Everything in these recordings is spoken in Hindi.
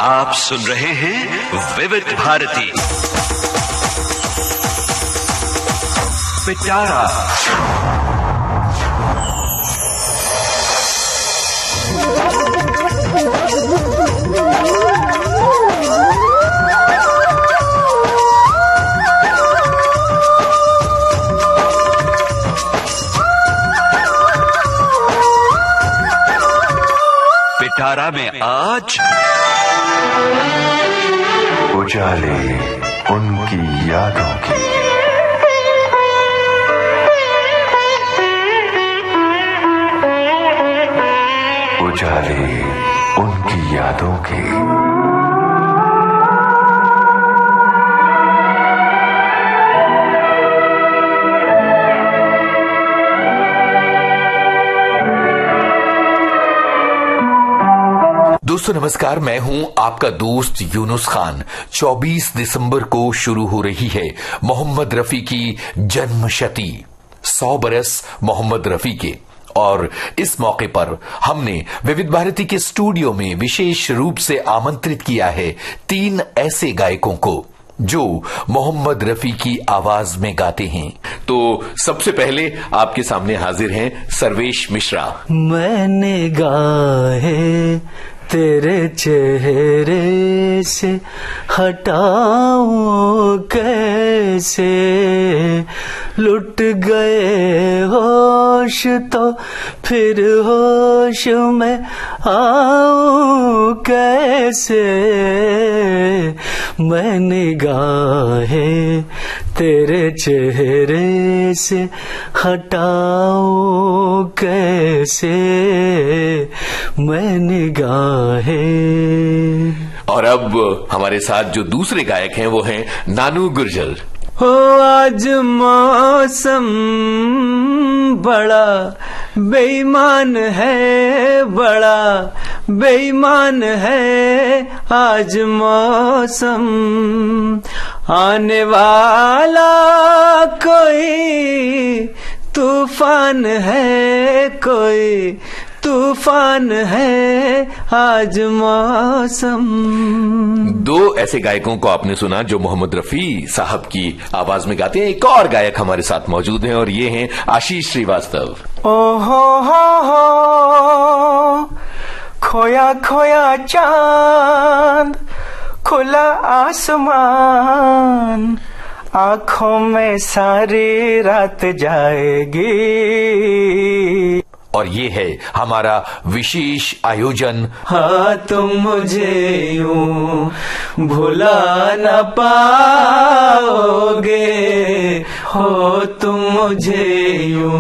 आप सुन रहे हैं विविध भारती पिटारा। पिटारा में आज उजाले उनकी यादों की। उजाले उनकी यादों की। दोस्तों नमस्कार, मैं हूं आपका दोस्त यूनुस खान। 24 दिसंबर को शुरू हो रही है मोहम्मद रफी की जन्मशती, 100 बरस मोहम्मद रफी के। और इस मौके पर हमने विविध भारती के स्टूडियो में विशेष रूप से आमंत्रित किया है 3 ऐसे गायकों को जो मोहम्मद रफी की आवाज में गाते हैं। तो सबसे पहले आपके सामने हाजिर हैं सर्वेश मिश्रा। मैंने गाए तेरे चेहरे से हटाऊं कैसे, लुट गए होश तो फिर होश में आऊं कैसे। मैंने गाए तेरे चेहरे से हटाऊं कैसे, मैंने गाए। और अब हमारे साथ जो दूसरे गायक हैं वो हैं नानू गुर्जर। हो आज मौसम बड़ा बेईमान है, बड़ा बेईमान है आज मौसम। आने वाला कोई तूफान है, कोई तूफान है आज मौसम। 2 ऐसे गायकों को आपने सुना जो मोहम्मद रफी साहब की आवाज में गाते हैं। एक और गायक हमारे साथ मौजूद हैं और ये हैं आशीष श्रीवास्तव। ओहो हो खोया खोया चांद, खुला आसमान, आंखों में सारी रात जाएगी। और ये है हमारा विशेष आयोजन। हाँ तुम मुझे यूं भुला न पाओगे, हो तुम मुझे यूं।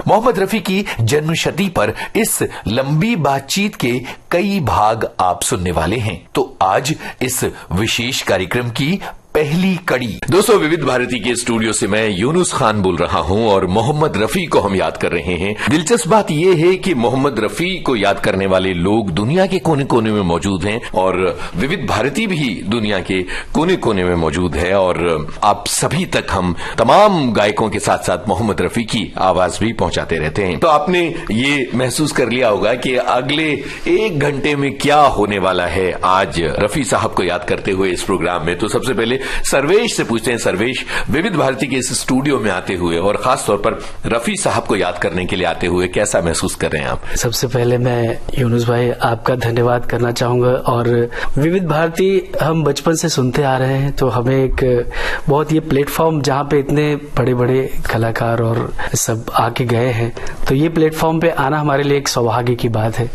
मोहम्मद रफी की जन्मशती पर इस लंबी बातचीत के कई भाग आप सुनने वाले हैं। तो आज इस विशेष कार्यक्रम की पहली कड़ी। दोस्तों विविध भारती के स्टूडियो से मैं यूनुस खान बोल रहा हूं और मोहम्मद रफी को हम याद कर रहे हैं। दिलचस्प बात यह है कि मोहम्मद रफी को याद करने वाले लोग दुनिया के कोने कोने में मौजूद हैं और विविध भारती भी दुनिया के कोने कोने में मौजूद है। और आप सभी तक हम तमाम गायकों के साथ साथ मोहम्मद रफी की आवाज भी पहुंचाते रहते हैं। तो आपने ये महसूस कर लिया होगा कि अगले 1 घंटे में क्या होने वाला है आज रफी साहब को याद करते हुए इस प्रोग्राम में। तो सबसे पहले सर्वेश से पूछते हैं। सर्वेश, विविध भारती के इस स्टूडियो में आते हुए और खास तौर पर रफी साहब को याद करने के लिए आते हुए कैसा महसूस कर रहे हैं आप? सबसे पहले मैं यूनुस भाई आपका धन्यवाद करना चाहूंगा। और विविध भारती हम बचपन से सुनते आ रहे हैं, तो हमें एक बहुत ये प्लेटफॉर्म जहाँ पे इतने बड़े बड़े कलाकार और सब आके गए हैं, तो ये प्लेटफॉर्म पे आना हमारे लिए एक सौभाग्य की बात है।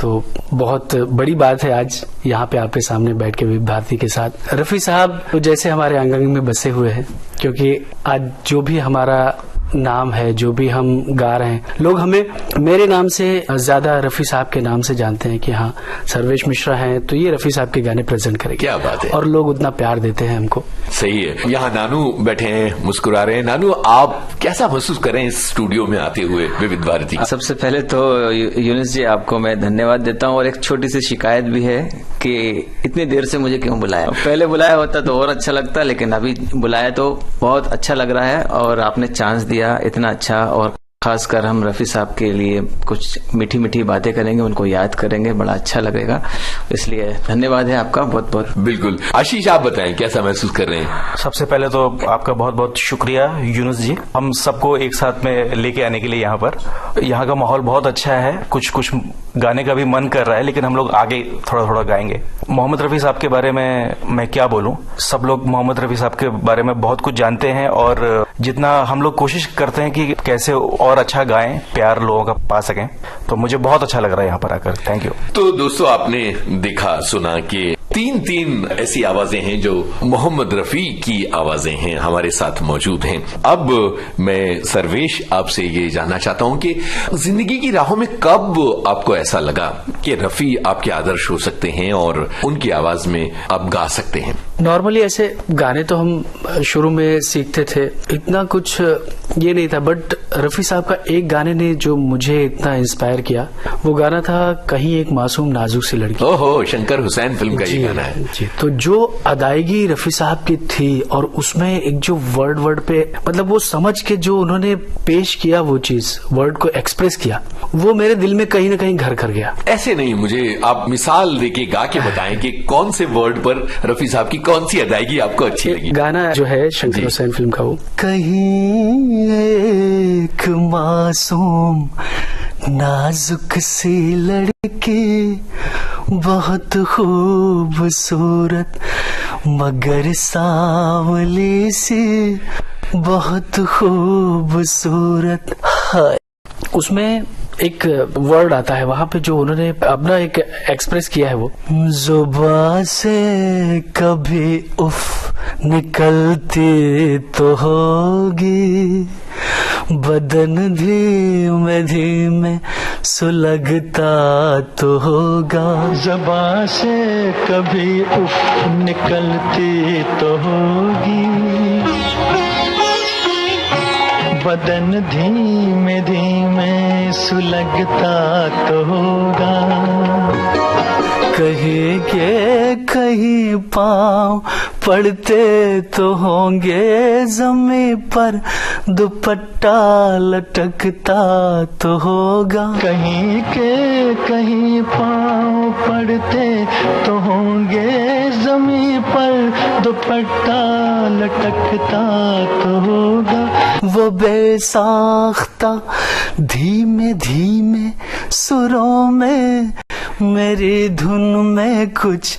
तो बहुत बड़ी बात है आज यहाँ पे आपके सामने बैठ के विविध भारती के साथ। रफी साहब जैसे हमारे आंगन में बसे हुए हैं, क्योंकि आज जो भी हमारा नाम है, जो भी हम गा रहे हैं, लोग हमें मेरे नाम से ज्यादा रफी साहब के नाम से जानते हैं कि हाँ सर्वेश मिश्रा हैं तो ये रफी साहब के गाने प्रेजेंट करेंगे। क्या बात है। और लोग उतना प्यार देते हैं हमको। सही है। यहाँ नानू बैठे हैं, मुस्कुरा रहे हैं। नानू, आप कैसा महसूस करें इस स्टूडियो में आते हुए विविध भारती? सबसे पहले तो यूनुस जी आपको मैं धन्यवाद देता हूँ, और एक छोटी सी शिकायत भी है कि इतनी देर से मुझे क्यों बुलाया। पहले बुलाया होता तो और अच्छा लगता, लेकिन अभी बुलाया तो बहुत अच्छा लग रहा है और आपने चांस दिया इतना अच्छा। और खासकर हम रफ़ी साहब के लिए कुछ मीठी मीठी बातें करेंगे, उनको याद करेंगे, बड़ा अच्छा लगेगा। इसलिए धन्यवाद है आपका बहुत बहुत। बिल्कुल। आशीष, आप बताएं कैसा महसूस कर रहे हैं? सबसे पहले तो आपका बहुत बहुत शुक्रिया यूनुस जी, हम सबको एक साथ में लेके आने के लिए। यहाँ का माहौल बहुत अच्छा है, कुछ गाने का भी मन कर रहा है, लेकिन हम लोग आगे थोड़ा थोड़ा गाएंगे। मोहम्मद रफ़ी साहब के बारे में मैं क्या बोलूं, सब लोग मोहम्मद रफ़ी साहब के बारे में बहुत कुछ जानते हैं और जितना हम लोग कोशिश करते हैं कि कैसे और अच्छा गाएं, प्यार लोगों का पा सकें, तो मुझे बहुत अच्छा लग रहा है यहाँ पर आकर। Thank you. तो दोस्तों, आपने देखा सुना कि तीन ऐसी आवाजें हैं जो मोहम्मद रफी की आवाजें हैं, हमारे साथ मौजूद हैं। अब मैं सर्वेश आपसे ये जानना चाहता हूं कि जिंदगी की राहों में कब आपको ऐसा लगा कि रफी आपके आदर्श हो सकते हैं और उनकी आवाज में आप गा सकते हैं? नॉर्मली ऐसे गाने तो हम शुरू में सीखते थे, इतना कुछ ये नहीं था, बट रफी साहब का एक गाने ने जो मुझे इतना इंस्पायर किया, वो गाना था कहीं एक मासूम नाजुक सी लड़की। ओहो, शंकर हुसैन फिल्म का ये गाना है जी। तो जो अदायगी रफी साहब की थी और उसमें एक जो वर्ड पे मतलब वो समझ के जो उन्होंने पेश किया, वो चीज वर्ड को एक्सप्रेस किया, वो मेरे दिल में कहीं ना कहीं घर कर गया। ऐसे नहीं, मुझे आप मिसाल देके गा के बताएं कि कौन से वर्ड पर रफी साहब की कौन सी अदायगी आपको अच्छी लगी? गाना जो है शंकर हुसैन फिल्म का, वो कहीं एक मासूम नाजुक सी लड़की बहुत खूबसूरत मगर सांवली सी बहुत खूबसूरत। उसमें एक वर्ड आता है वहां पे जो उन्होंने अपना एक एक्सप्रेस किया है, वो जुबान से कभी उफ निकलती तो होगी, बदन धीमे धीमे सुलगता तो होगा, जुबान से कभी उफ निकलती तो होगी, बदन धीमे धीमे सुलगता तो होगा, कहीं के कहीं पाँव पड़ते तो होंगे जमीन पर, दुपट्टा लटकता तो होगा, कहीं के कहीं पाँव पड़ते तो होंगे जमीन पर, दुपट्टा लटकता तो होगा, वो बेसाख्ता धीमे धीमे सुरों में मेरी धुन में कुछ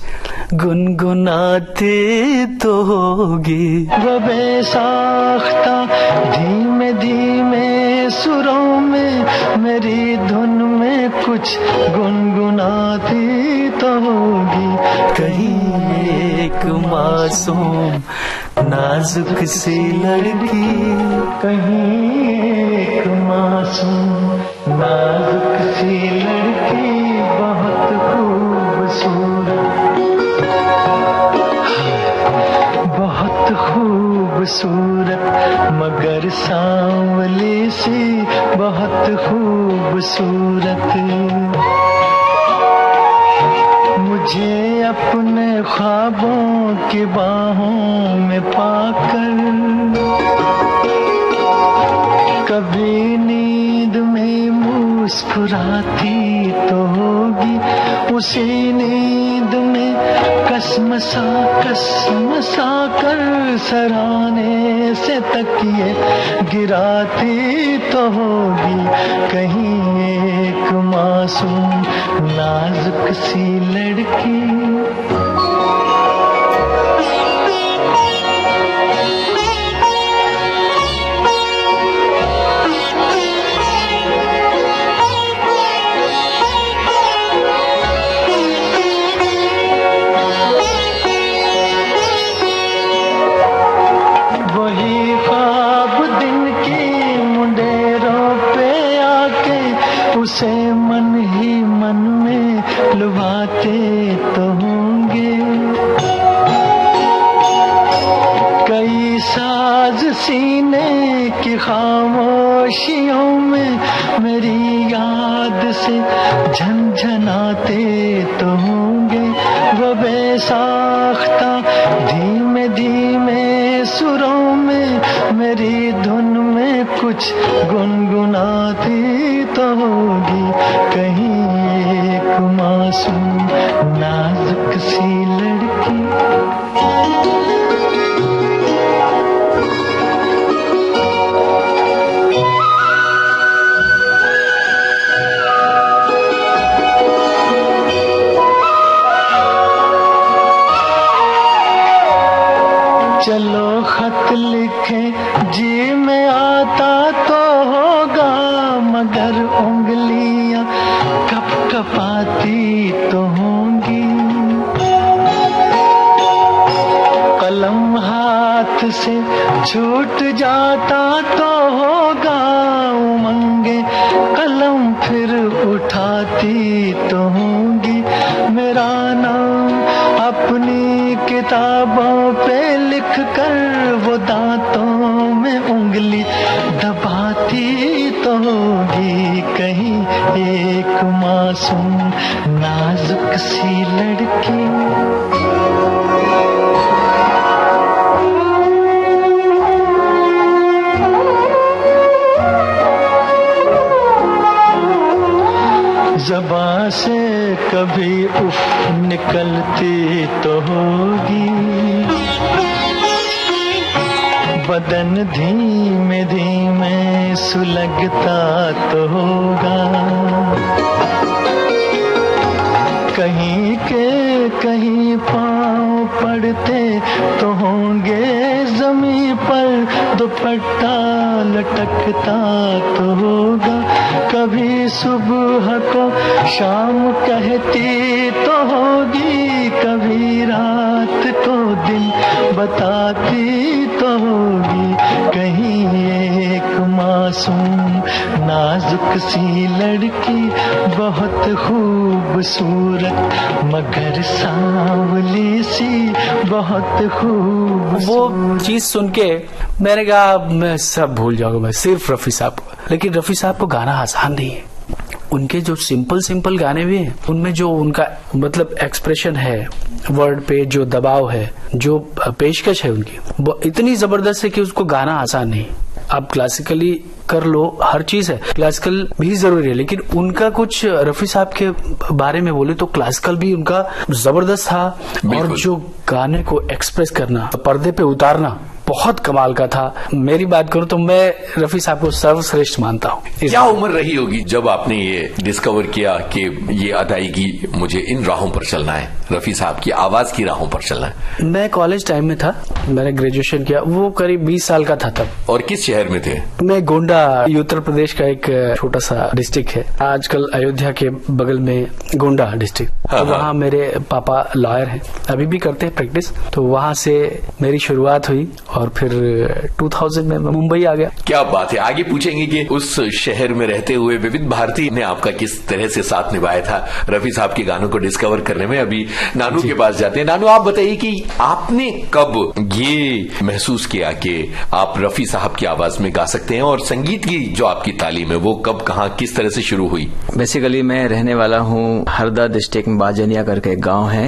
गुनगुनाती तो होगी, वो बेसाख्ता धीमे धीमे सुरों में मेरी धुन में कुछ गुनगुनाती तो होगी, कहीं एक मासूम नाजुक सी लड़की, कहीं एक मासूम नाजुक सी लड़की बहुत खूबसूरत, बहुत खूबसूरत मगर सांवली सी बहुत खूबसूरत, मुझे अपने ख्वाबों की बाहों में पाकर कभी नींद में मुस्कुराती तो होगी, उसी नींद में कसमसा कर सराने से तकिए गिराती तो होगी, कहीं एक मासूम नाजुक सी लड़की। उसे मन ही मन में लुभाते तो होंगे, कई साज सीने की खामोशियों में मेरी याद से झनझनाते तो होंगे, वो बेसाख्ता धीमे धीमे सुरों में मेरी धुन में कुछ गुनगुना नाजुक सी लड़की। चलो खत लिखे जी में आता तो होगा, मगर उंगलियां कपकपाती तो होंगी। कलम हाथ से छूट जाता तो होगा, उमंगे कलम फिर उठाती तो होंगी। मेरा नाम अपनी किताबों पे लिख कर वो दांतों में उंगली दबाती तो होगी। कहीं एक मासूम नाजुक सी लड़की। ज़बां से कभी उफ निकलती तो होगी, बदन धीमे धीमे सुलगता तो होगा। कहीं के कहीं पाँव पड़ते तो होंगे, ज़मीं पर दुपट्टा लटकता तो होगा। कभी सुबह को शाम कहती तो होगी, कभी रात को दिन बताती तो होगी। कहीं एक मासूम नाजुक सी लड़की, बहुत खूबसूरत मगर सांवली सी, बहुत खूबसूरत। वो चीज सुन के मैंने कहा मैं सब भूल जाऊंगा, मैं सिर्फ रफी साहब को। लेकिन रफी साहब को गाना आसान नहीं है। उनके जो सिंपल गाने भी हैं, उनमें जो उनका मतलब एक्सप्रेशन है, वर्ड पे जो दबाव है, जो पेशकश है उनकी, वो इतनी जबरदस्त है कि उसको गाना आसान नहीं। आप क्लासिकली कर लो, हर चीज है, क्लासिकल भी जरूरी है, लेकिन उनका कुछ रफी साहब के बारे में बोले तो क्लासिकल भी उनका जबरदस्त था। और जो गाने को एक्सप्रेस करना, पर्दे पे उतारना बहुत कमाल का था। मेरी बात करूं तो मैं रफी साहब को सर्वश्रेष्ठ मानता हूं। क्या उम्र रही होगी जब आपने ये डिस्कवर किया कि ये अदायगी, मुझे इन राहों पर चलना है, रफी साहब की आवाज की राहों पर चलना है? मैं कॉलेज टाइम में था, मैंने ग्रेजुएशन किया, वो करीब 20 साल का था तब। और किस शहर में थे? मैं गोंडा, उत्तर प्रदेश का एक छोटा सा डिस्ट्रिक्ट है, आजकल अयोध्या के बगल में गोंडा डिस्ट्रिक्ट। तो वहाँ मेरे पापा लॉयर हैं, अभी भी करते हैं प्रैक्टिस। तो वहाँ से मेरी शुरुआत हुई और फिर 2000 में मुंबई आ गया। क्या बात है। आगे पूछेंगे कि उस शहर में रहते हुए विविध भारती ने आपका किस तरह से साथ निभाया था रफी साहब के गानों को डिस्कवर करने में। अभी नानू के पास जाते हैं। नानू, आप बताइए कि आपने कब ये महसूस किया कि आप रफी साहब की आवाज में गा सकते हैं, और संगीत की जो आपकी तालीम है वो कब, कहाँ, किस तरह से शुरू हुई? बेसिकली मैं रहने वाला हूँ हरदा डिस्ट्रिक्ट में, बाजनिया करके एक गांव है,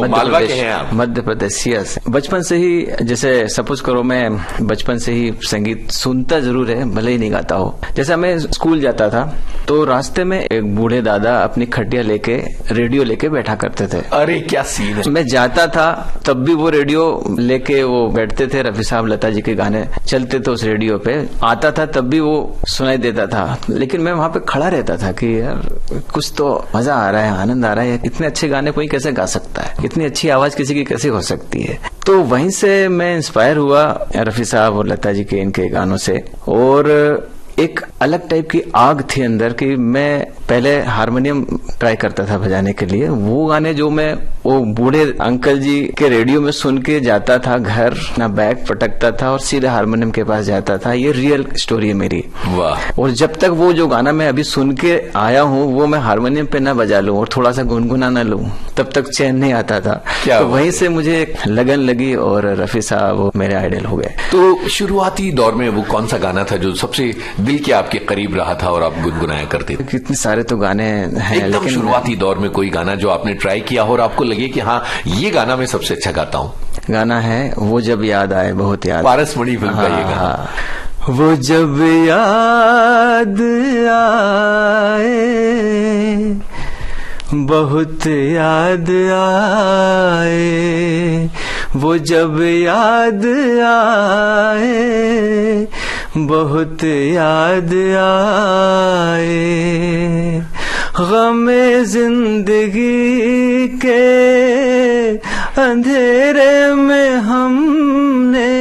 मालवा के हैं आप? मध्य प्रदेश। यस, बचपन से ही, जैसे सपोज करो मैं बचपन से ही संगीत सुनता जरूर है, भले ही नहीं गाता हो। जैसा मैं स्कूल जाता था तो रास्ते में एक बूढ़े दादा अपनी खटिया लेके रेडियो लेके बैठा करते थे। अरे क्या सीन है। मैं जाता था तब भी वो रेडियो लेके वो बैठते थे, रफी साहब, लता जी के गाने चलते थे उस रेडियो पे। आता था तब भी वो सुनाई देता था, लेकिन मैं वहां पे खड़ा रहता था कि यार कुछ तो मजा आ रहा है, आनंद आ रहा है, इतने अच्छे गाने कोई कैसे गा सकता है, इतनी अच्छी आवाज किसी की कैसे हो सकती है। तो वहीं से मैं इंस्पायर हुआ रफी साहब और लता जी के इनके गानों से। और एक अलग टाइप की आग थी अंदर की। मैं पहले हारमोनियम ट्राई करता था बजाने के लिए। वो गाने जो मैं वो बूढ़े अंकल जी के रेडियो में सुन के जाता था घर, ना बैग पटकता था और सीधे हारमोनियम के पास जाता था। ये रियल स्टोरी है मेरी। वाह। और जब तक वो जो गाना मैं अभी सुन के आया हूँ वो मैं हारमोनियम पे ना बजा लूं और थोड़ा सा गुनगुना ना लूं, तब तक चैन नहीं आता था। तो वहीं से मुझे लगन लगी और रफी साहब मेरे आइडल हो गए। तो शुरुआती दौर में वो कौन सा गाना था जो सबसे दिल के आपके करीब रहा था और आप गुनगुनाया करते थे? कितने सारे तो गाने हैं, लेकिन शुरुआती दौर में कोई गाना जो आपने ट्राई किया हो और आपको लगे कि हाँ ये गाना मैं सबसे अच्छा गाता हूँ? गाना है वो जब याद आए, बहुत याद। पारसमणि फिल्म का ये गाना। वो जब याद आए, बहुत याद आए, वो जब याद आए, बहुत याद आए। गमे जिंदगी के अंधेरे में हमने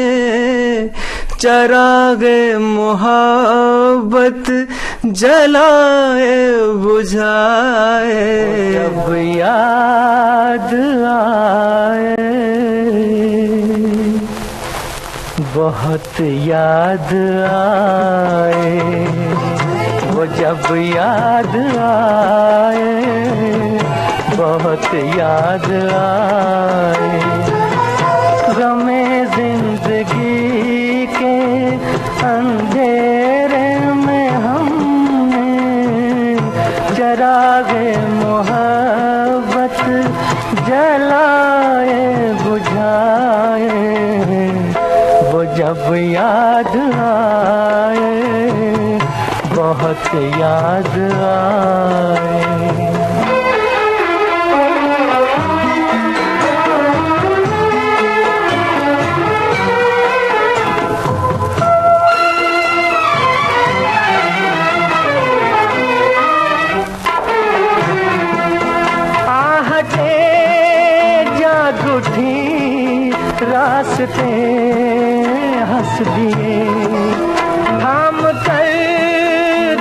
चरागे मोहब्बत जलाए बुझाए। जब याद आए, बहुत याद आए, वो जब याद आए, बहुत याद आए। गमे जिंदगी के अंधेरे में हमने चरागे मोहब्बत जलाए बुझाए। वो जब याद आए, बहुत याद आए। रास्ते हंस दिए, थाम कर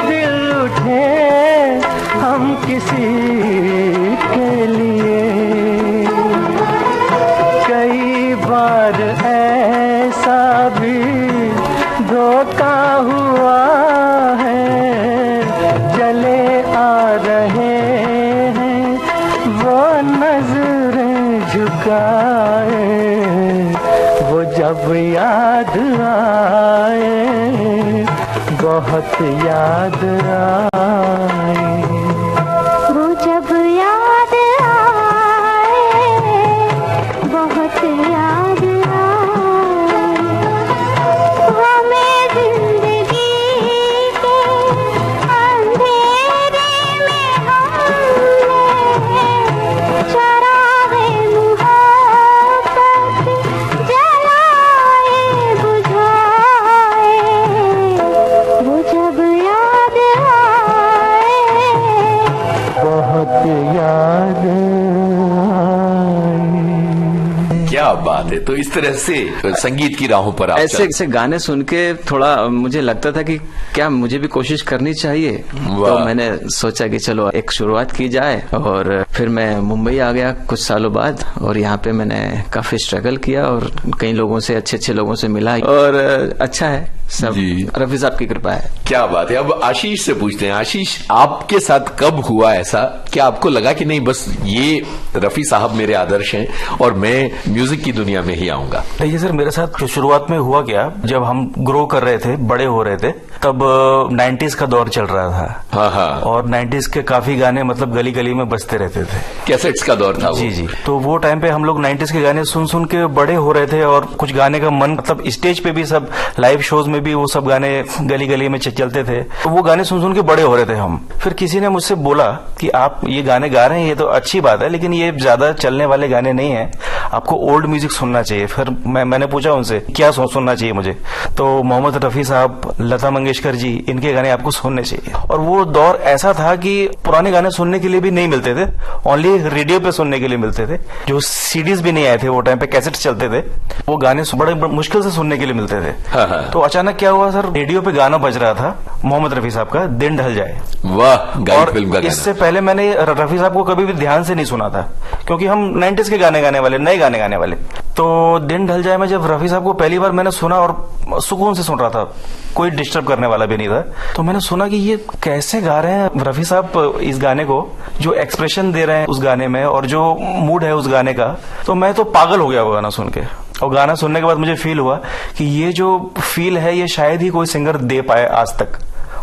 दिल उठे हम किसी के लिए। कई बार ऐसा भी धोखा हुआ है, चले आ रहे हैं वो नजरें झुकाए। वो जब याद आए, बहुत याद आए। वो जब याद आए, बहुत याद आए। हमें जिंदगी के अंधेरे में हमने चरागे मोहब्बत जलाए बुझाए। वो जब याद आए, बहुत याद आए। क्या बात है। तो इस तरह से संगीत की राहों पर आप ऐसे ऐसे गाने सुन के थोड़ा मुझे लगता था कि क्या मुझे भी कोशिश करनी चाहिए। तो मैंने सोचा कि चलो एक शुरुआत की जाए, और फिर मैं मुंबई आ गया कुछ सालों बाद, और यहाँ पे मैंने काफी स्ट्रगल किया और कई लोगों से, अच्छे अच्छे लोगों से मिला, और अच्छा है सब रफी साहब की कृपा है। क्या बात है। अब आशीष से पूछते हैं। आशीष, आपके साथ कब हुआ ऐसा, क्या आपको लगा कि नहीं बस ये रफी साहब मेरे आदर्श हैं और मैं म्यूजिक की दुनिया में ही आऊंगा? देखिए सर, मेरे साथ शुरुआत में हुआ क्या, जब हम ग्रो कर रहे थे, बड़े हो रहे थे, तब 90s का दौर चल रहा था। हाँ हाँ। और 90s के काफी गाने मतलब गली गली में बजते रहते थे। कैसेट्स का दौर था वो। जी जी। तो वो टाइम पे हम लोग 90s के गाने सुन सुन के बड़े हो रहे थे, और कुछ गाने का मन, मतलब स्टेज पे भी, सब लाइव शोज में भी वो सब गाने गली गली में चलते थे। तो वो गाने सुन सुन के बड़े हो रहे थे हम। फिर किसी ने मुझसे बोला कि आप ये गाने गा रहे हैं, ये तो अच्छी बात है, लेकिन ये ज्यादा चलने वाले गाने नहीं है, आपको ओल्ड म्यूजिक सुनना चाहिए। फिर मैंने पूछा उनसे क्या सुनना चाहिए मुझे, तो मोहम्मद रफी साहब, लता मंगेशकर जी, इनके गाने आपको सुनने चाहिए। और वो दौर ऐसा था कि पुराने गाने सुनने के लिए भी नहीं मिलते थे, ओनली रेडियो पे सुनने के लिए मिलते थे। जो सीडीज भी नहीं आए थे वो टाइम पे, कैसेट चलते थे, वो गाने बड़े मुश्किल से सुनने के लिए मिलते थे। हाँ हाँ। तो अचानक क्या हुआ सर, रेडियो पे गाना बज रहा था मोहम्मद रफी साहब का, दिन ढल जाए। वाह, गाइड फिल्म का गाना। इससे पहले मैंने रफी साहब को कभी भी ध्यान से नहीं सुना था, क्योंकि हम 90s के गाने गाने वाले, नए गाने गाने वाले। तो दिन ढल जाए में जब रफी साहब को पहली बार मैंने सुना, और सुकून से सुन रहा था, कोई डिस्टर्ब करने वाला भी नहीं था, तो मैंने सुना कि ये कैसे गा रहे हैं रफी साहब इस गाने को, जो एक्सप्रेशन दे रहे हैं उस गाने में, और जो मूड है उस गाने का। तो मैं तो पागल हो गया वो गाना सुन के। और गाना सुनने के बाद मुझे फील हुआ कि ये जो फील है, ये शायद ही कोई सिंगर दे पाए आज तक,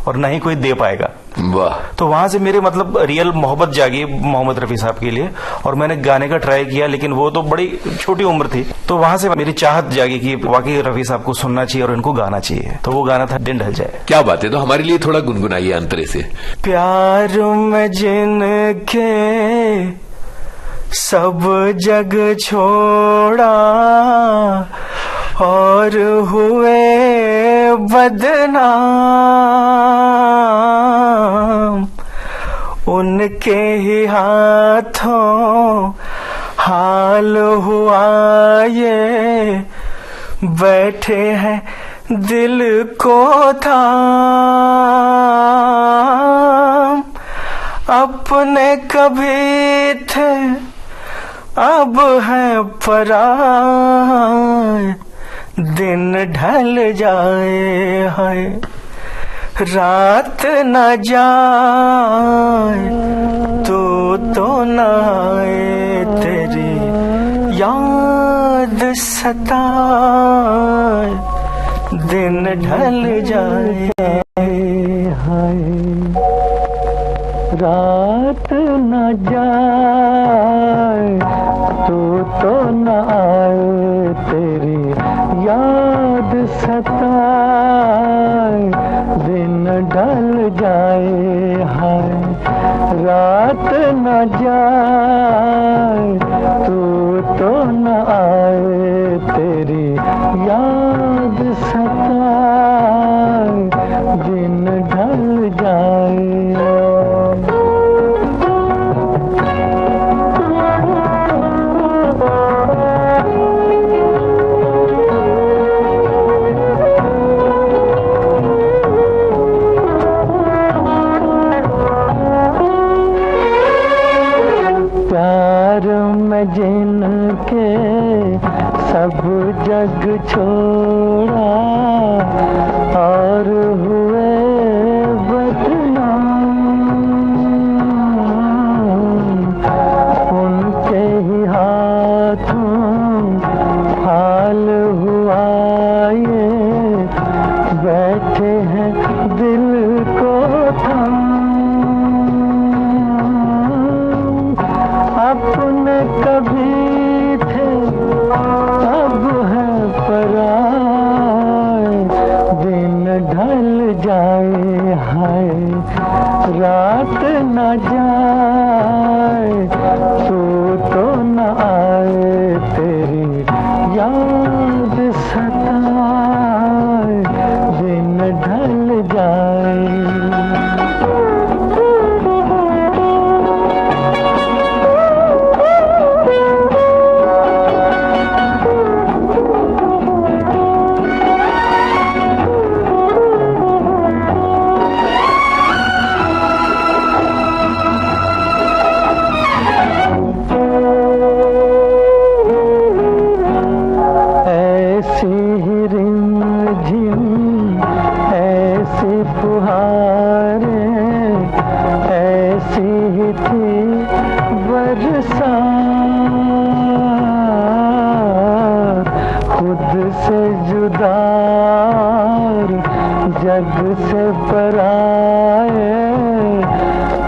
और न ही कोई दे पाएगा। वाह। तो वहां से मेरे मतलब रियल मोहब्बत जागी मोहम्मद रफी साहब के लिए, और मैंने गाने का ट्राई किया, लेकिन वो तो बड़ी छोटी उम्र थी। तो वहां से मेरी चाहत जागी कि वाकई रफी साहब को सुनना चाहिए और इनको गाना चाहिए। तो वो गाना था दिन ढल जाए। क्या बात है, तो हमारे लिए थोड़ा गुनगुनाइए अंतरे से। प्यार में जिनके सब जग छोड़ा और हुए बदनाम, उनके ही हाथों हाल हुआ ये, बैठे हैं दिल को थाम। अपने कभी थे अब है पराए, दिन ढल जाए है रात न जाए, तो न आए तेरी याद सताए, दिन ढल जाए हाय रात न जाए, तो न आए तेरी याद सताए, दिन ढल जाए हाय रात न जाए, तो न आए तेरी याद सताए, दिन ढल जाए। जिनके सब जग छोड़ा और हुए बदनाम, उनके ही हाथों हाल हुआ ये, बैठे हैं दिल को थाम। अपने कभी थे अब है पराए, दिन ढल जाए हाय रात न जाए, तो न आए तेरी याद सताए, दिन ढल जाए। जग से पराए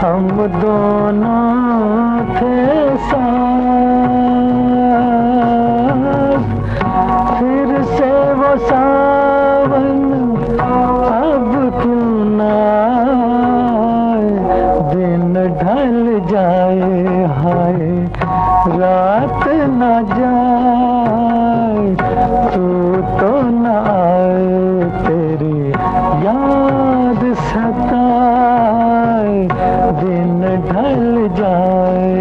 हम दोनों थे साथ, फिर से वो सावन अब क्यों ना आए, दिन ढल जाए हाय रात न जाए, तो न आए तेरी याद सताए, दिन ढल जाए।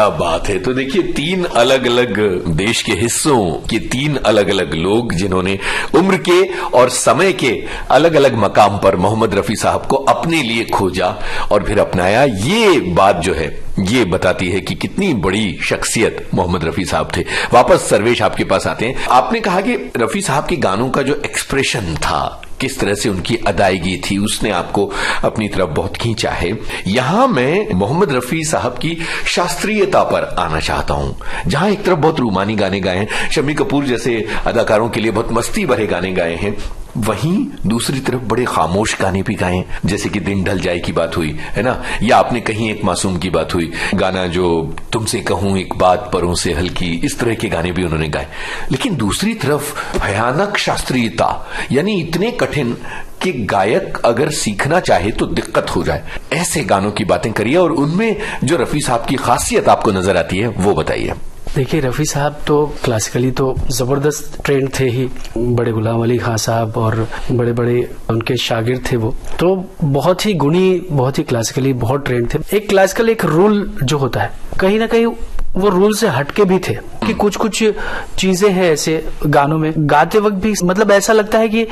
क्या बात है। तो देखिए, 3 अलग अलग देश के हिस्सों के 3 अलग अलग लोग जिन्होंने उम्र के और समय के अलग अलग मकाम पर मोहम्मद रफी साहब को अपने लिए खोजा और फिर अपनाया, ये बात जो है ये बताती है कि कितनी बड़ी शख्सियत मोहम्मद रफी साहब थे। वापस सर्वेश आपके पास आते हैं। आपने कहा कि रफी साहब के गानों का जो एक्सप्रेशन था, किस तरह से उनकी अदायगी थी, उसने आपको अपनी तरफ बहुत खींचा है। यहां मैं मोहम्मद रफी साहब की शास्त्रीयता पर आना चाहता हूं, जहां एक तरफ बहुत रूमानी गाने गाए हैं, शम्मी कपूर जैसे अदाकारों के लिए बहुत मस्ती भरे गाने गाए हैं, वहीं दूसरी तरफ बड़े खामोश गाने भी गाए, जैसे कि दिन ढल जाए की बात हुई है ना, या आपने कहीं एक मासूम की बात हुई, गाना जो तुमसे कहूं एक बात परों से हल्की, इस तरह के गाने भी उन्होंने गाए। लेकिन दूसरी तरफ भयानक शास्त्रीयता, यानी इतने कठिन कि गायक अगर सीखना चाहे तो दिक्कत हो जाए, ऐसे गानों की बातें करिए और उनमें जो रफी साहब की खासियत आपको नजर आती है वो बताइए। देखिए, रफी साहब तो क्लासिकली तो जबरदस्त ट्रेंड थे ही, बड़े गुलाम अली खान साहब और बड़े बड़े उनके शागिर्द थे वो, तो बहुत ही गुणी, बहुत ही क्लासिकली बहुत ट्रेंड थे। एक क्लासिकल एक रूल जो होता है, कहीं ना कहीं वो रूल से हटके भी थे कि कुछ कुछ चीजें हैं ऐसे गानों में, गाते वक्त भी मतलब ऐसा लगता है कि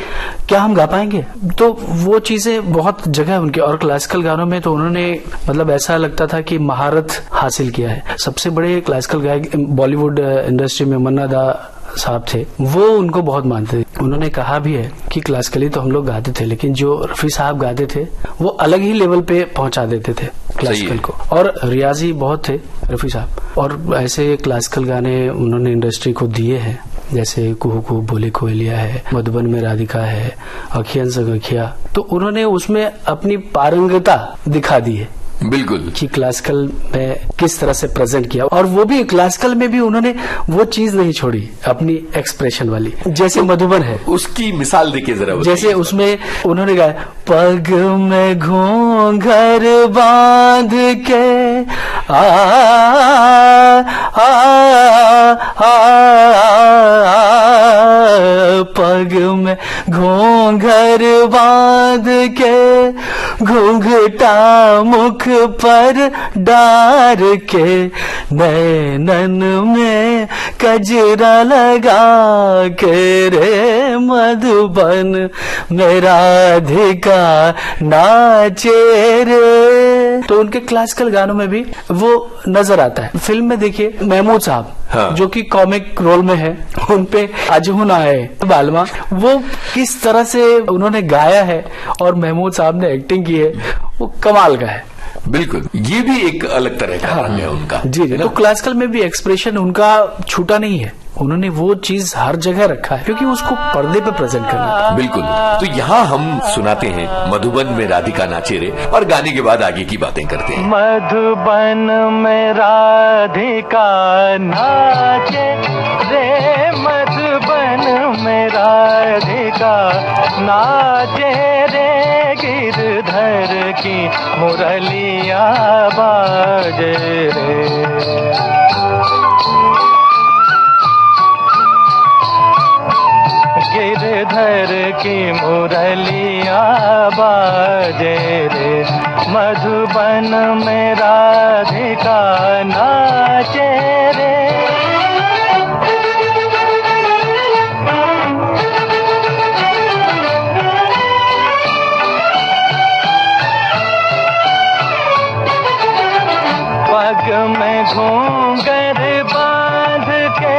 क्या हम गा पाएंगे, तो वो चीजें बहुत जगह है उनके। और क्लासिकल गानों में तो उन्होंने मतलब ऐसा लगता था कि महारत हासिल किया है। सबसे बड़े क्लासिकल गायक बॉलीवुड इंडस्ट्री में मन्ना दा साहब थे, वो उनको बहुत मानते थे। उन्होंने कहा भी है कि क्लासिकली तो हम लोग गाते थे, लेकिन जो रफी साहब गाते थे वो अलग ही लेवल पे पहुंचा देते थे क्लासिकल को, और रियाजी बहुत थे रफी साहब। और ऐसे क्लासिकल गाने उन्होंने इंडस्ट्री को दिए हैं, जैसे कुहू कुहू बोले कोयलिया है, मधुबन में राधिका है, अखियन संग अखिया, तो उन्होंने उसमें अपनी पारंगता दिखा दी है बिल्कुल कि क्लासिकल में किस तरह से प्रेजेंट किया। और वो भी क्लासिकल में भी उन्होंने वो चीज नहीं छोड़ी अपनी एक्सप्रेशन वाली, जैसे मधुबन है, उसकी मिसाल देखिए जरा। जैसे उसमें उन्होंने गाया, पग में घूंघर बांध के आ, आ, आ, पग में घूंघर बांध के, घूंघटा मुख पर डार के, नैनन में कजरा लगा के, रे मधुबन में राधिका नाचे रे। तो उनके क्लासिकल गानों में भी वो नजर आता है। फिल्म में देखिए महमूद साहब, हाँ, जो कि कॉमिक रोल में है, उनपे अजहुना है बालमा, वो किस तरह से उन्होंने गाया है और महमूद साहब ने एक्टिंग की है, वो कमाल का है। बिल्कुल, ये भी एक अलग तरह का रंग है उनका। जी जी, तो क्लासिकल में भी एक्सप्रेशन उनका छूटा नहीं है, उन्होंने वो चीज हर जगह रखा है क्योंकि उसको पर्दे पे प्रेजेंट करना। बिल्कुल। तो यहाँ हम सुनाते हैं मधुबन में राधिका नाचे रे, और गाने के बाद आगे की बातें करते हैं। मधुबन में राधिका नाचे रे, मधुबन में राधिका नाचे रे, गिरधर की मुरलिया बाजे रे, गिरधर की मुरलिया बाजे रे, मधुबन में राधिका नाचे रे। पग में घूंघर बांध के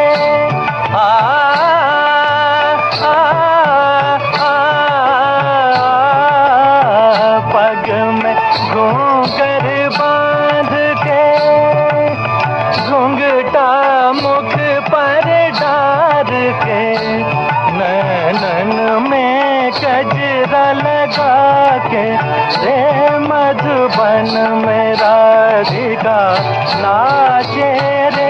पग में घूंघर बांध के, घूंघटा मुख पर डार के, नैनन में कजरा लगा के, रे मधुबन में राधिका नाचे रे।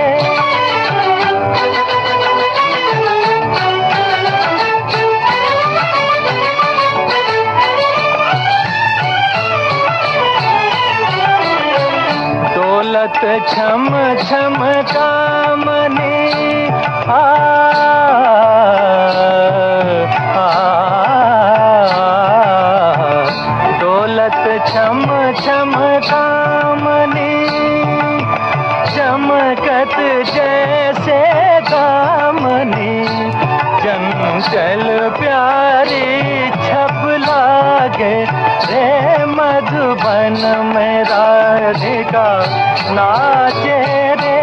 दौलत छम छम कामनी दौलत छम छम कामनी, चंचल प्यारी छप लागे रे मधुबन में राधिका नाचे रे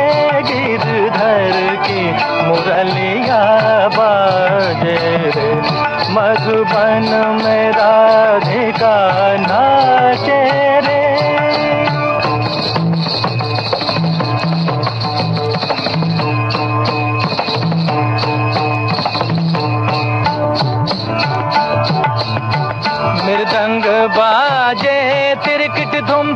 गिरधर की मुरलिया बाजे रे मधुबन में राधिका नाचे रे। मृदंग बाजे तिरकिट धूम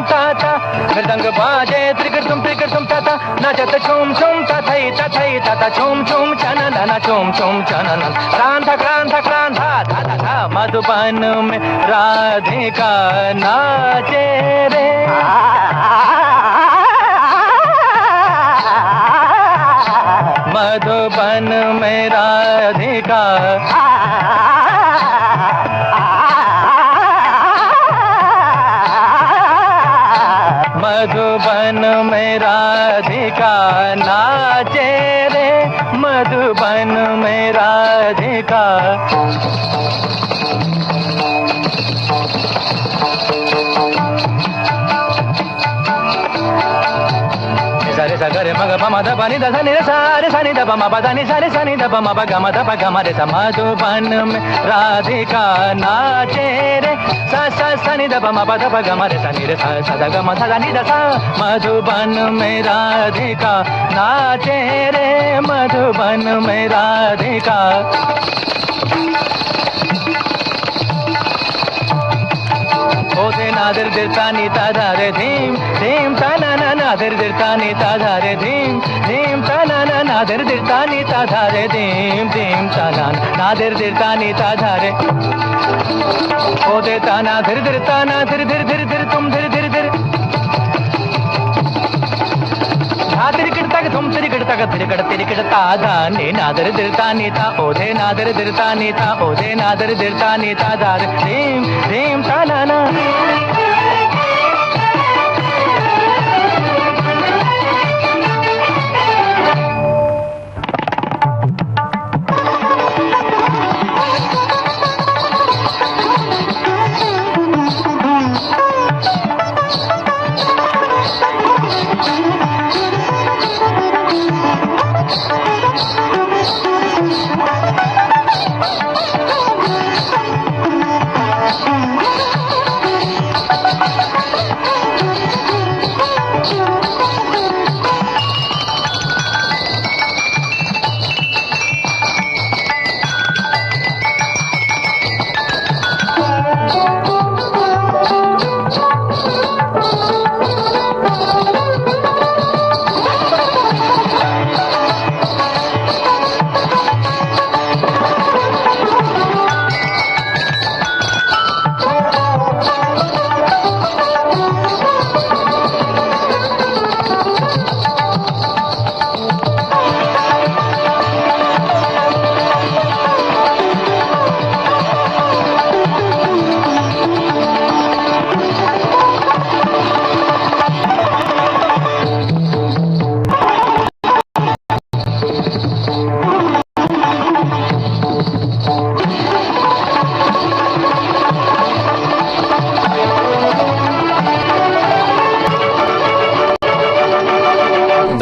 ताता मृदंग बाजे तिरकिट धूम ताता नाचत छूम छूम तथई तथई तथा छूम छूम चनना छूम छूम चनना क्रांता क्रांता क्रांता था था मधुबन में राधिका नाचे रे। मधुबन में राधिका मधुबन में राधिका नाचे रे मधुबन में राधिका। सारे सगरे मग पम द पानी द सनि सारे सनि द पम प द नि सारे सनि द पम प ग म द प ग म रे स मधुबन में राधिका नाचे रे स स सनि द पम प द प ग म रे स नि रे स स द ग म थ द नि द स मधुबन में राधिका नाचे रे मधुबन में राधिका। ओदे नादर दिरता नीता धारे धीम धीम तना ना नादर दिरता नीता धारे धीम धीम तना ना नादर दिरता नीता धारे धीम धीम तना नादर दिरता नीता धारे ओदे ताना धीर धीर ताना धीर धीर धीर धीर तुम धीर धीर धीर तिरकिड़ता धाने नादर दिरता नीता ओधे नादर दिरता नीता ओधे नादर दिरता नीता धार धीम धीम ताना ना।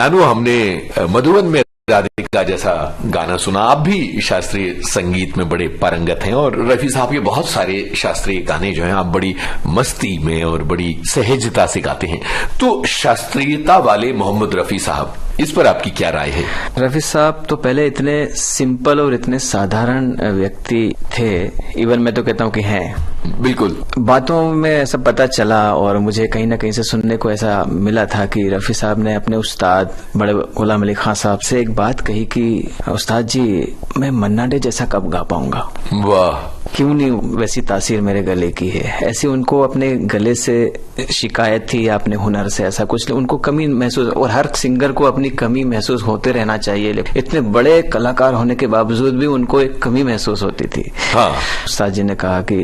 नानू, हमने मधुबन में राधिका जैसा गाना सुना। आप भी शास्त्रीय संगीत में बड़े पारंगत हैं और रफी साहब के बहुत सारे शास्त्रीय गाने जो हैं आप बड़ी मस्ती में और बड़ी सहजता से गाते हैं। तो शास्त्रीयता वाले मोहम्मद रफी साहब, इस पर आपकी क्या राय है? रफी साहब तो पहले इतने सिंपल और इतने साधारण व्यक्ति थे, इवन मैं तो कहता हूँ कि हैं। बिल्कुल बातों में ऐसा पता चला और मुझे कहीं ना कहीं से सुनने को ऐसा मिला था कि रफी साहब ने अपने उस्ताद बड़े गुलाम अली खान साहब से एक बात कही कि उस्ताद जी, मैं मन्ना डे जैसा कब गा पाऊंगा? वाह, क्यों नहीं वैसी तासीर मेरे गले की है। ऐसी उनको अपने गले से शिकायत थी या अपने हुनर से, ऐसा कुछ उनको कमी महसूस, और हर सिंगर को अपनी कमी महसूस होते रहना चाहिए, लेकिन इतने बड़े कलाकार होने के बावजूद भी उनको एक कमी महसूस होती थी। हाँ। उस्ताद जी ने कहा कि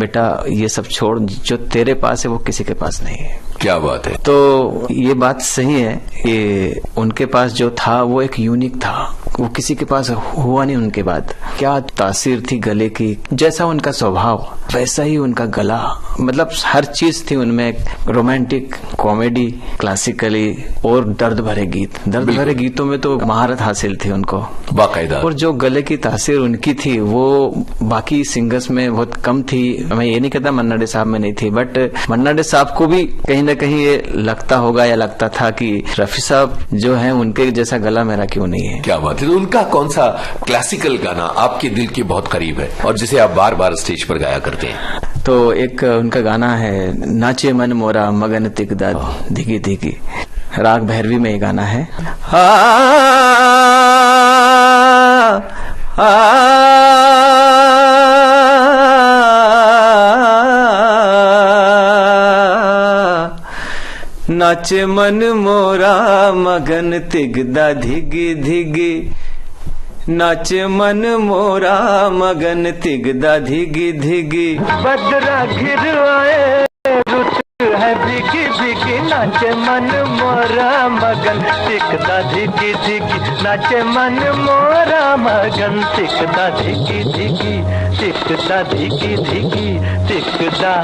बेटा ये सब छोड़, जो तेरे पास है वो किसी के पास नहीं है। क्या बात है। तो ये बात सही है कि उनके पास जो था वो एक यूनिक था, वो किसी के पास हुआ नहीं उनके बाद। क्या तासीर थी गले की, जैसा उनका स्वभाव वैसा ही उनका गला, मतलब हर चीज थी उनमें, रोमांटिक, कॉमेडी, क्लासिकली और दर्द भरे गीत। दर्द भरे गीतों में तो महारत हासिल थी उनको बाकायदा। और जो गले की तासीर उनकी थी वो बाकी सिंगर्स में बहुत कम थी। मैं ये नहीं कहता मन्ना डे साहब में नहीं थी, बट मन्ना डे साहब को भी कहीं ना कहीं ये लगता होगा या लगता था कि रफी साहब जो हैं उनके जैसा गला मेरा क्यों नहीं है। क्या बात है। तो उनका कौन सा क्लासिकल गाना आपके दिल के बहुत करीब है और जिसे आप बार बार स्टेज पर गाया करते हैं? तो एक उनका गाना है नाचे मन मोरा मगन तिगदा धिगी धिगी, राग भैरवी में ये गाना है। नाचे मन मोरा मगन तिगदा धिगी धिगी, नाचे मन मोरा मगन तिगदा धिगी धिगी, बदरा घिर आए रुत है भिगी भिगी, नाचे मन मोरा मगन तिकदा धिगी धिगी, नाचे मन मोरा मगन तिकदा धिगी धिगी, तिकदा धिगी धिगी तिकदा।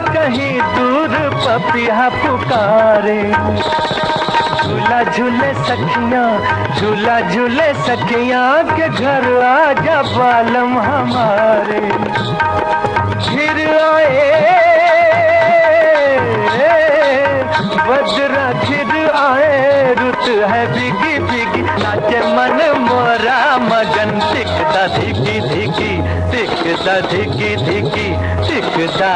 कहीं दूर पपिया पुकारे, झूला झूले सखियां, झूला झूले सखियां के घर आजा बालम हमारे। घिर आए बजरा घिर आए रुत है बिगी बिगी, नाचे मन मोरा मगन तिकदा धिगी धिगी, तिकदा धिगी धिगी तिकदा।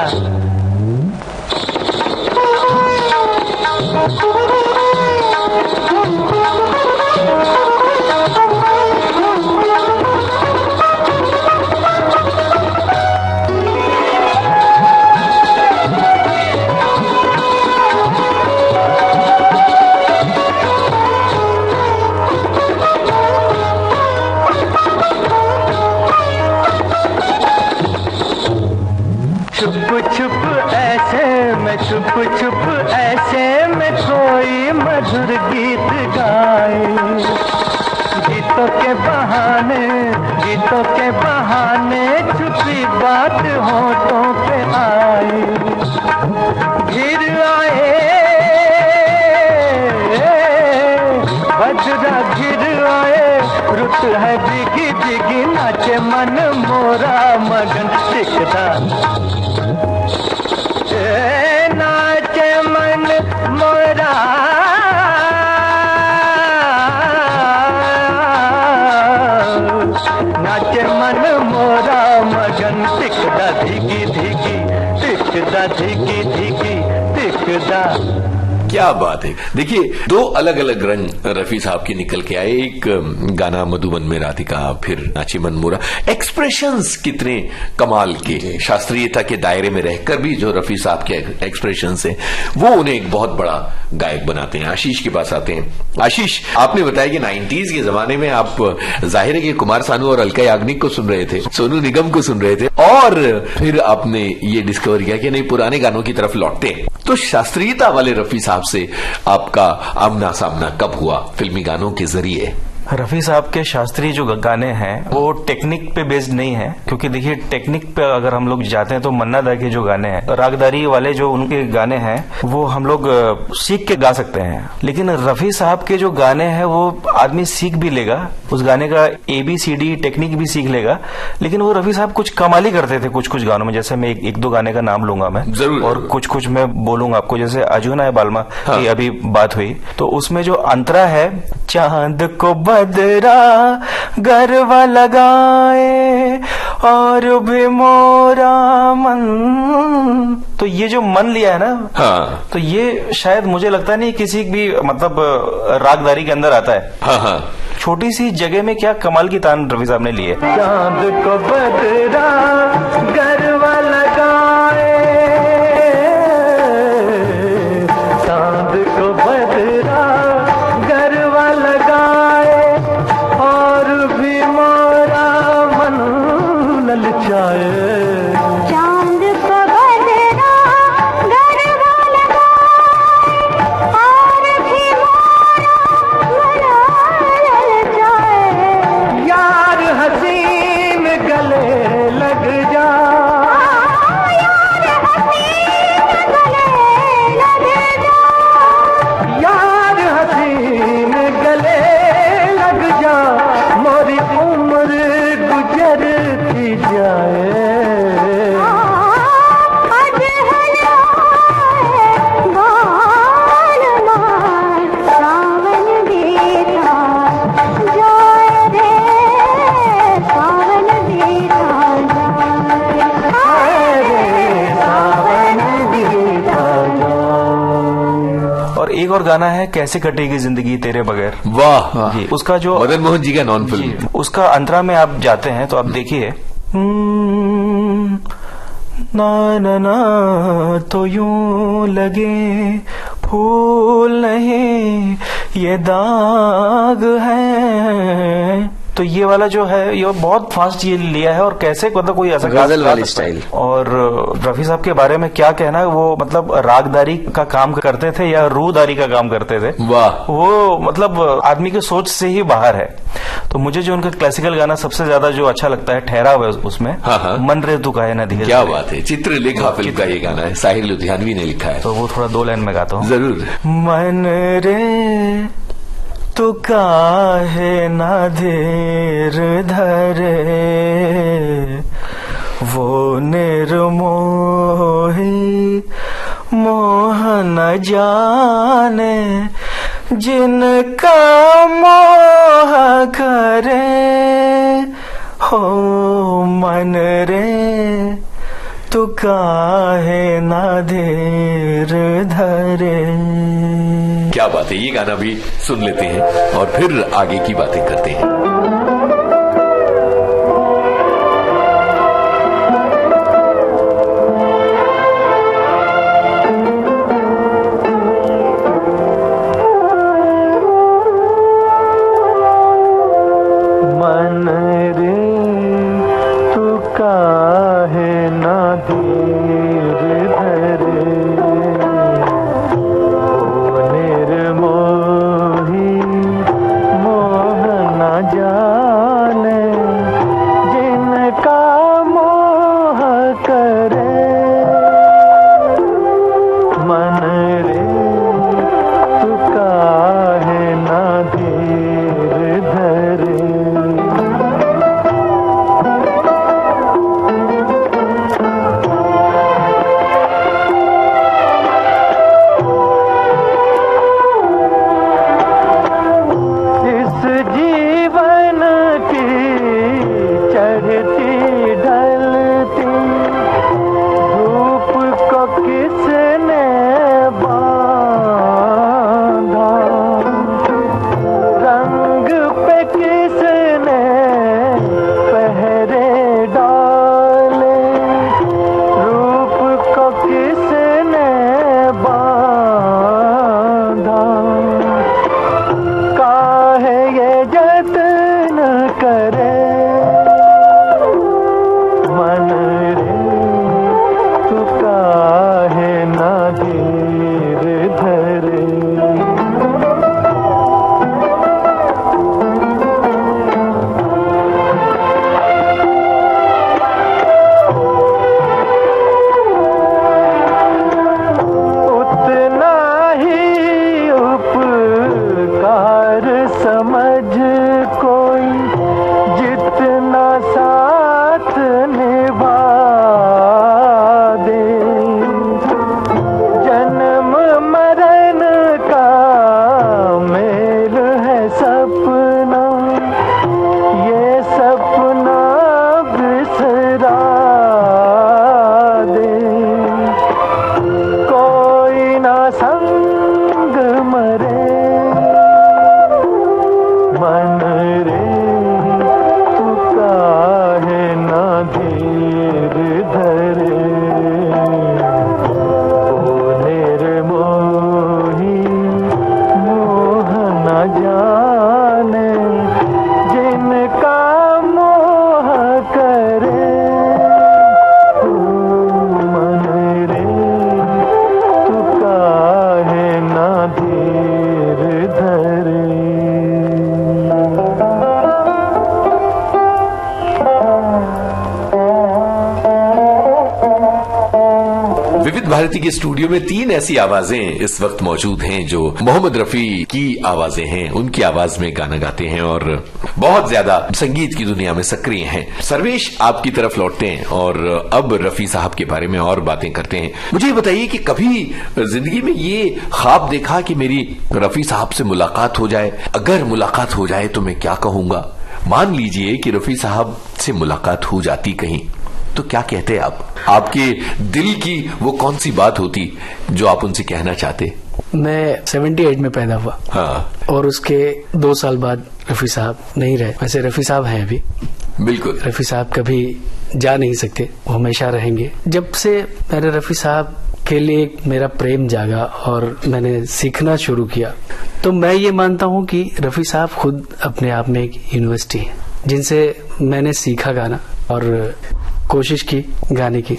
छुप छुप ऐसे में कोई मधुर गीत गाए, गीतों के बहाने छुपी बात होठों पे आए। घिर आए बजरा घिर आए रुत है बिगी बिगी, नाचे मन मोरा मगन तिकदा, नाचे मन मोरा नाचे मन मोरा मगन तिकदा धिगी धिगी, तिकदा धिगी धिगी तिकदा। क्या बात है। देखिए, दो अलग अलग रंग रफी साहब के निकल के आए। एक गाना मधुबन में राधिका, फिर नाचे मन मोरा। एक्सप्रेशंस कितने कमाल के, शास्त्रीयता के दायरे में रहकर भी जो रफी साहब के एक्सप्रेशंस हैं वो उन्हें एक बहुत बड़ा गायक बनाते हैं। आशीष के पास आते हैं। आशीष, आपने बताया कि 90s के जमाने में आप जाहिर है कि कुमार सानू और अलका याग्निक को सुन रहे थे, सोनू निगम को सुन रहे थे, और फिर आपने ये डिस्कवर किया कि नहीं, पुराने गानों की तरफ लौटते हैं। तो शास्त्रीयता वाले रफी साहब से आपका आमना सामना कब हुआ फिल्मी गानों के जरिए? रफी साहब के शास्त्रीय जो गाने हैं वो टेक्निक पे बेस्ड नहीं है, क्योंकि देखिए टेक्निक पे अगर हम लोग जाते हैं तो मन्ना दा के जो गाने हैं, रागदारी वाले जो उनके गाने हैं वो हम लोग सीख के गा सकते हैं, लेकिन रफी साहब के जो गाने हैं वो आदमी सीख भी लेगा, उस गाने का ABCD टेक्निक भी सीख लेगा, लेकिन वो रफी साहब कुछ कमाली करते थे कुछ कुछ गानों में। जैसे मैं एक दो गाने का नाम लूंगा मैं जरूर, और कुछ कुछ मैं बोलूंगा आपको। जैसे अजुना है बालमा की अभी बात हुई, तो उसमें जो अंतरा है, चांद को बदरा गरबा लगाए और भी मोरा मन, तो ये जो मन लिया है ना, हाँ, तो ये शायद मुझे लगता नहीं किसी भी मतलब रागदारी के अंदर आता है। हाँ हाँ, छोटी सी जगह में क्या कमाल की तान रफी साहब ने ली है। चांद को बदरा गरबा लगाए, चांद को बदरा गरबा लगाए, और भी मोरा मन ललचाए। चांद को बदरा गरबा लगाए, और भी मोरा मन ललचाए। यार हसीन गले लग जा, यार हसीन गले लग जा, यार हसीन गले लग जा, मोरी उम्र गुजरती जाए। और एक और गाना है कैसे कटेगी जिंदगी तेरे बगैर। वाह, जी, उसका जो मदन मोहन जी का नॉन फिल्म, जी, उसका अंतरा में आप जाते हैं तो आप देखिए, ना ना ना तो यूं लगे फूल नहीं ये दाग है। तो ये वाला जो है ये बहुत फास्ट ये लिया है, और कैसे मतलब कोई ऐसा गजल वाली स्टाइल। और रफी साहब के बारे में क्या कहना है, वो मतलब रागदारी का काम करते थे या रूदारी का काम करते थे। वाह, वो मतलब आदमी की सोच से ही बाहर है। तो मुझे जो उनका क्लासिकल गाना सबसे ज्यादा जो अच्छा लगता है ठहराव है उसमें, हाँ। मन रे तू काहे ना धीरे। क्या बात है, चित्रलेखा फिल्म का ये गाना है, साहिर लुधियानवी ने लिखा है। तो वो थोड़ा 2 लाइन में गाता हूँ। जरूर। मन रे तू काहे ना धीर धरे, वो निर्मोही मोह न जाने, जिनका मोह करे। हो मन रे तू काहे ना धीर धरे। क्या बात है, ये गाना भी सुन लेते हैं और फिर आगे की बातें करते हैं। मन रे तू काहे ना धीर धरे, ओ निर्मोही मोह न जाने, जिनका मोह करे। मन रे तू काहे ना धीर धरे। भारती के स्टूडियो में 3 ऐसी आवाजें इस वक्त मौजूद हैं जो मोहम्मद रफी की आवाजें हैं। उनकी आवाज में गाना गाते हैं और बहुत ज्यादा संगीत की दुनिया में सक्रिय हैं। सर्वेश, आपकी तरफ लौटते हैं और अब रफी साहब के बारे में और बातें करते हैं। मुझे ये बताइए कि कभी जिंदगी में ये ख्वाब देखा कि मेरी रफी साहब से मुलाकात हो जाए? अगर मुलाकात हो जाए तो मैं क्या कहूंगा? मान लीजिए कि रफी साहब से मुलाकात हो जाती कहीं, तो क्या कहते आप? आपके दिल की वो कौन सी बात होती जो आप उनसे कहना चाहते? मैं 78 में पैदा हुआ। हाँ। और उसके 2 साल बाद रफी साहब नहीं रहे। वैसे रफी साहब हैं अभी। बिल्कुल। रफी साहब कभी जा नहीं सकते, वो हमेशा रहेंगे। जब से मैंने रफी साहब के लिए एक मेरा प्रेम जागा और मैंने सीखना शुरू किया, तो मैं ये मानता हूँ कि रफी साहब खुद अपने आप में एक यूनिवर्सिटी है, जिनसे मैंने सीखा गाना और कोशिश की गाने की।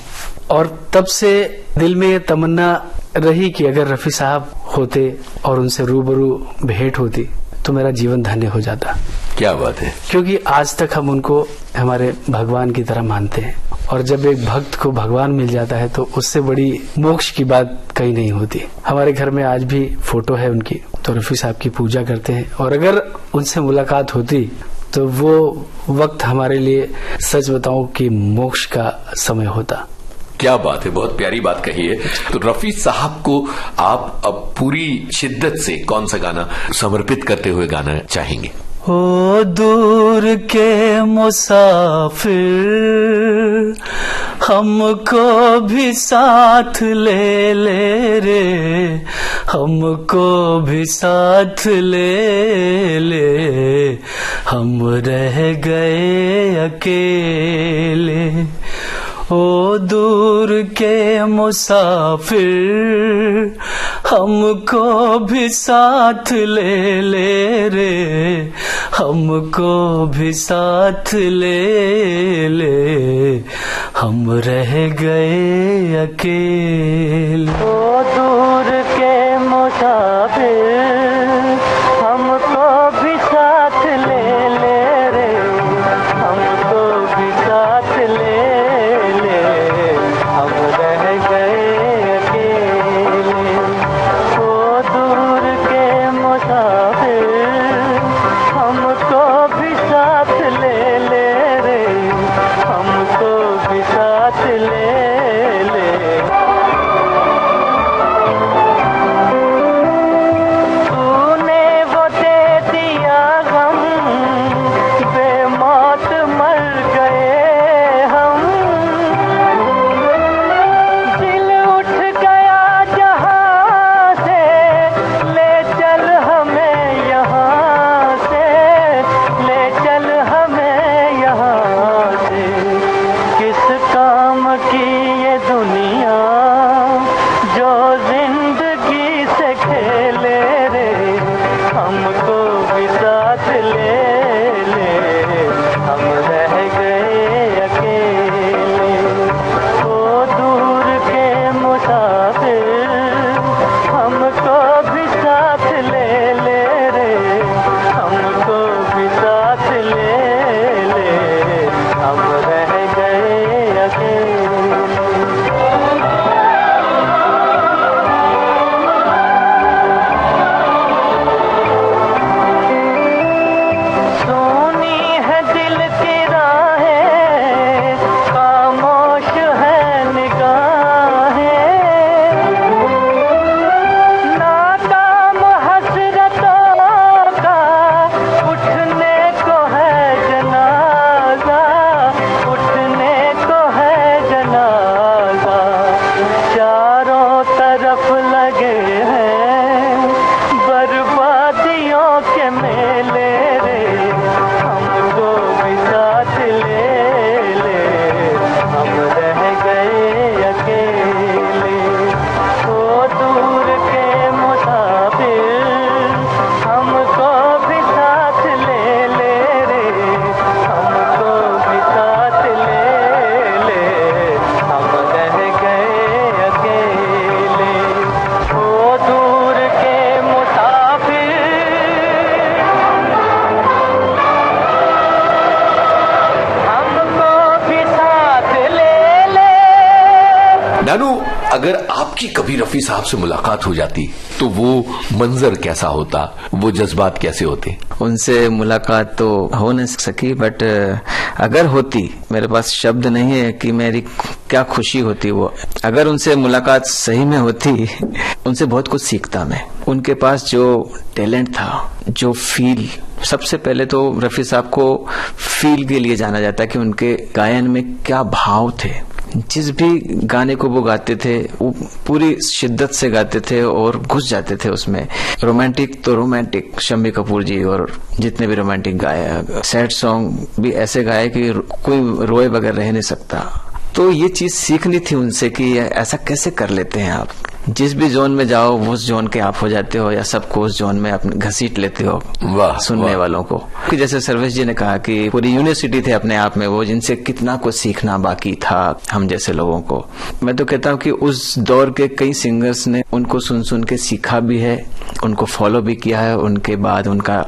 और तब से दिल में ये तमन्ना रही कि अगर रफी साहब होते और उनसे रूबरू भेंट होती तो मेरा जीवन धन्य हो जाता। क्या बात है। क्योंकि आज तक हम उनको हमारे भगवान की तरह मानते हैं, और जब एक भक्त को भगवान मिल जाता है तो उससे बड़ी मोक्ष की बात कहीं नहीं होती। हमारे घर में आज भी फोटो है उनकी, तो रफी साहब की पूजा करते हैं, और अगर उनसे मुलाकात होती तो वो वक्त हमारे लिए सच बताऊं कि मोक्ष का समय होता। क्या बात है, बहुत प्यारी बात कही है। तो रफी साहब को आप अब पूरी शिद्दत से कौन सा गाना समर्पित करते हुए गाना चाहेंगे? ओ दूर के मुसाफिर, हमको भी साथ ले ले रे, हमको भी साथ ले ले, हम रह गए अकेले। ओ दूर के मुसाफिर, हमको भी साथ ले ले रे, हमको भी साथ ले ले, हम रह गए अकेले। ओ दूर के मुसाफिर, हमको भी साथ ले ले रे, हमको भी साथ ले ले, हम रह गए अकेले। ओ दूर के मुसाफिर, हमको भी साथ ले ले रे, हमको भी साथ ले ले। तूने वो दे दिया गम, बेमौत मर गए हम, दिल उठ गया जहां से, ले चल हमें यहाँ से, ले चल हमें यहाँ से। किस काम की ये दुनिया जो जिंदगी से खेले रे, हमको भी साथ ले ले, हम रह गए अकेले। ओ दूर के मुसाफिर, हमको भी साथ ले ले रे, हमको भी साथ ले ले, हम रह गए अकेले। सोनी है दिल की राहें, खामोश है निगाहें, नाकाम हसरतों का उठने को है जनाजा, उठने को है जनाजा। चारों तरफ लगे हैं बर्बादियों के मेले रे, हमको भी साथ ले ले, हम रह गए अकेले। ओ दूर के मुसाफिर, हमको भी साथ ले ले रे, हमको भी साथ ले ले, हम रह गए अकेले। ओ दूर के मुसाफिर, हमको भी साथ ले ले। नानू, अगर आपकी कभी रफी साहब से मुलाकात हो जाती तो वो मंजर कैसा होता, वो जज्बात कैसे होते? उनसे मुलाकात तो हो नहीं सकी, बट अगर होती, मेरे पास शब्द नहीं है कि मेरी क्या खुशी होती वो। अगर उनसे मुलाकात सही में होती, उनसे बहुत कुछ सीखता मैं। उनके पास जो टैलेंट था, जो फील, सबसे पहले तो रफी साहब को फील के लिए जाना जाता है कि उनके गायन में क्या भाव थे। जिस भी गाने को वो गाते थे वो पूरी शिद्दत से गाते थे और घुस जाते थे उसमें। रोमांटिक तो रोमांटिक, शम्मी कपूर जी और जितने भी रोमांटिक गाए, सैड सॉन्ग भी ऐसे गाए कि कोई रोए बगैर रह नहीं सकता। तो ये चीज सीखनी थी उनसे कि ऐसा कैसे कर लेते हैं आप। जिस भी जोन में जाओ उस जोन के आप हो जाते हो, या सबको उस जोन में अपने घसीट लेते हो। वाह, सुनने वाह। वालों को कि जैसे सर्वेश जी ने कहा कि पूरी यूनिवर्सिटी थे अपने आप में वो, जिनसे कितना कुछ सीखना बाकी था हम जैसे लोगों को। मैं तो कहता हूँ कि उस दौर के कई सिंगर्स ने उनको सुन सुन के सीखा भी है, उनको फॉलो भी किया है, उनके बाद उनका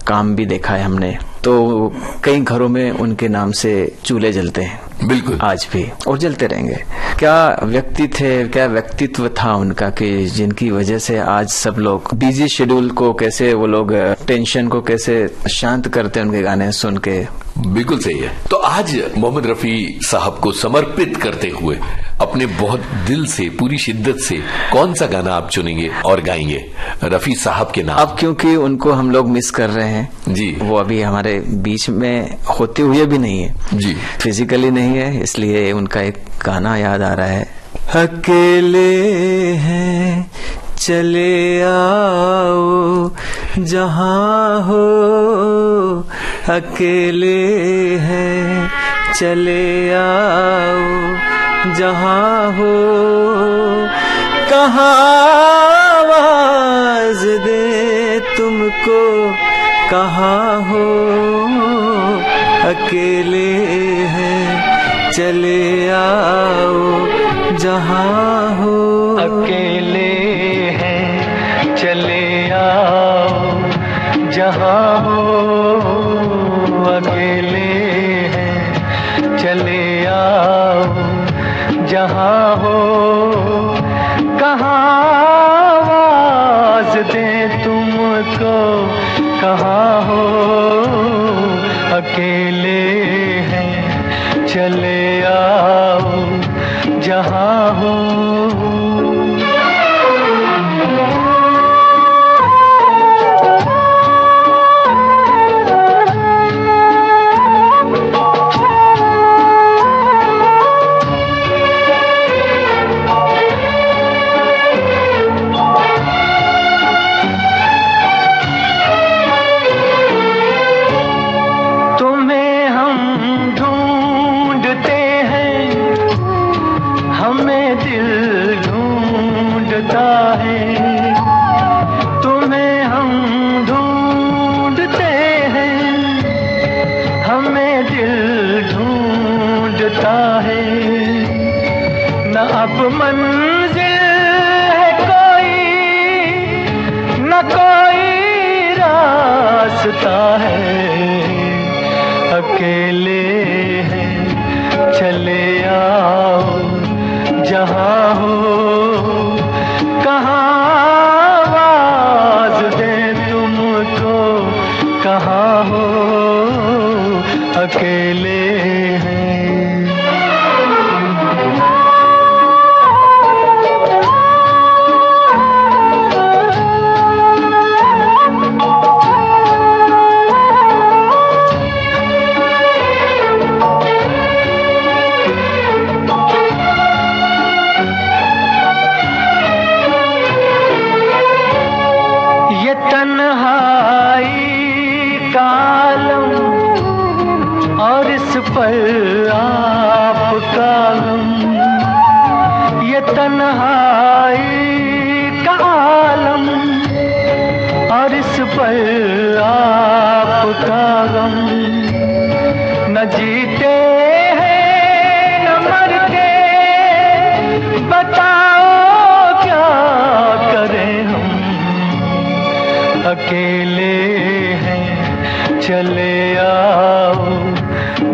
काम भी देखा है हमने। तो कई घरों में उनके नाम से चूल्हे जलते हैं बिल्कुल, आज भी, और जलते रहेंगे। क्या व्यक्ति थे, क्या व्यक्तित्व था उनका कि जिनकी वजह से आज सब लोग बिजी शेड्यूल को कैसे, वो लोग टेंशन को कैसे शांत करते हैं उनके गाने सुन के। बिल्कुल सही है। तो आज मोहम्मद रफी साहब को समर्पित करते हुए अपने बहुत दिल से, पूरी शिद्दत से कौन सा गाना आप चुनेंगे और गाएंगे रफी साहब के नाम? अब क्योंकि उनको हम लोग मिस कर रहे हैं जी, वो अभी हमारे बीच में होते हुए भी नहीं है जी, फिजिकली नहीं है, इसलिए उनका एक गाना याद आ रहा है। अकेले हैं चले आओ जहां हो, अकेले हैं चले आओ जहां हो, कहाँ आवाज दे तुमको, कहाँ हो, अकेले हैं चले आओ जहां हो। अकेले हैं चले आओ जहां हो, अकेले हैं चले आओ जहां हो, कहाँ आवाज दे तुमको, कहाँ हो, अकेले हैं चले आओ जहां हो। तुम्हें हम ढूंढते हैं, हमें दिल ढूंढता है, तुम्हें हम ढूंढते हैं, हमें दिल ढूंढता है, न अब मंजिल है कोई, न कोई रास्ता है, अकेले हैं चले आओ जहां हो, कहाँ आवाज दे तुमको, कहाँ हो, अकेले हैं। ये तन्हाई का आलम और इस पर आपका गम, ये तन्हाई का आलम और इस पर आपका गम, न जीते हैं न मरते, बताओ क्या करें हम, अकेले हैं चले आओ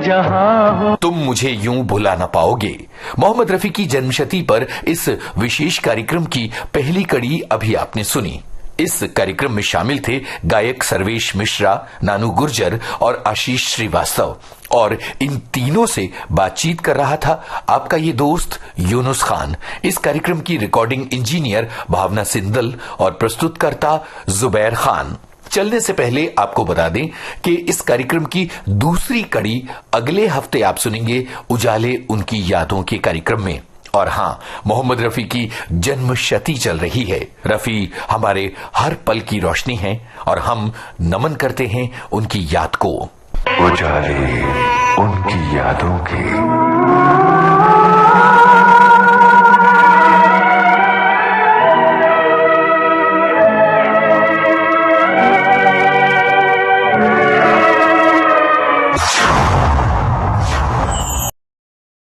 जहां हो। तुम मुझे यूं भुला ना पाओगे। मोहम्मद रफी की जन्मशती पर इस विशेष कार्यक्रम की पहली कड़ी अभी आपने सुनी। इस कार्यक्रम में शामिल थे गायक सर्वेश मिश्रा, नानू गुर्जर और आशीष श्रीवास्तव, और इन तीनों से बातचीत कर रहा था आपका ये दोस्त यूनुस खान। इस कार्यक्रम की रिकॉर्डिंग इंजीनियर भावना सिंदल और प्रस्तुतकर्ता जुबैर खान। चलने से पहले आपको बता दें कि इस कार्यक्रम की दूसरी कड़ी अगले हफ्ते आप सुनेंगे उजाले उनकी यादों के कार्यक्रम में। और हां, मोहम्मद रफी की जन्मशती चल रही है। रफी हमारे हर पल की रोशनी है और हम नमन करते हैं उनकी याद को। उजाले उनकी यादों के।